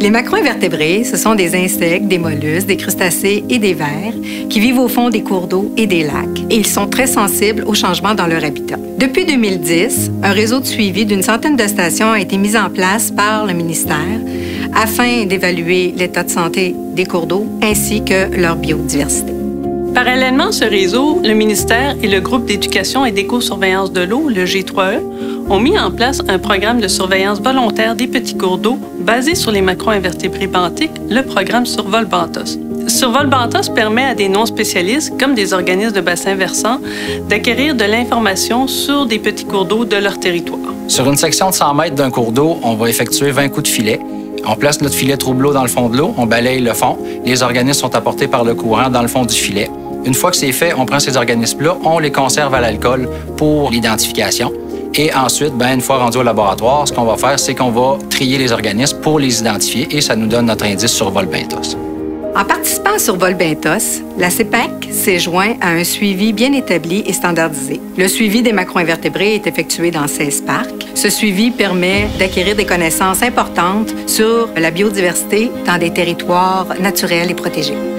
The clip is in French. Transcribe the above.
Les macroinvertébrés, ce sont des insectes, des mollusques, des crustacés et des vers qui vivent au fond des cours d'eau et des lacs. Et ils sont très sensibles aux changements dans leur habitat. Depuis 2010, un réseau de suivi d'une centaine de stations a été mis en place par le ministère afin d'évaluer l'état de santé des cours d'eau ainsi que leur biodiversité. Parallèlement à ce réseau, le ministère et le groupe d'éducation et d'éco-surveillance de l'eau, le G3E, ont mis en place un programme de surveillance volontaire des petits cours d'eau basé sur les macro-invertébrés benthiques, le programme Survol-Benthos. Survol-Benthos permet à des non-spécialistes, comme des organismes de bassins versants, d'acquérir de l'information sur des petits cours d'eau de leur territoire. Sur une section de 100 mètres d'un cours d'eau, on va effectuer 20 coups de filet. On place notre filet trouble-eau dans le fond de l'eau, on balaye le fond. Les organismes sont apportés par le courant dans le fond du filet. Une fois que c'est fait, on prend ces organismes-là, on les conserve à l'alcool pour l'identification. Et ensuite, une fois rendu au laboratoire, ce qu'on va faire, c'est qu'on va trier les organismes pour les identifier et ça nous donne notre indice Survol-Benthos. En participant à Survol-Benthos, la CEPAC s'est joint à un suivi bien établi et standardisé. Le suivi des macro-invertébrés est effectué dans 16 parcs. Ce suivi permet d'acquérir des connaissances importantes sur la biodiversité dans des territoires naturels et protégés.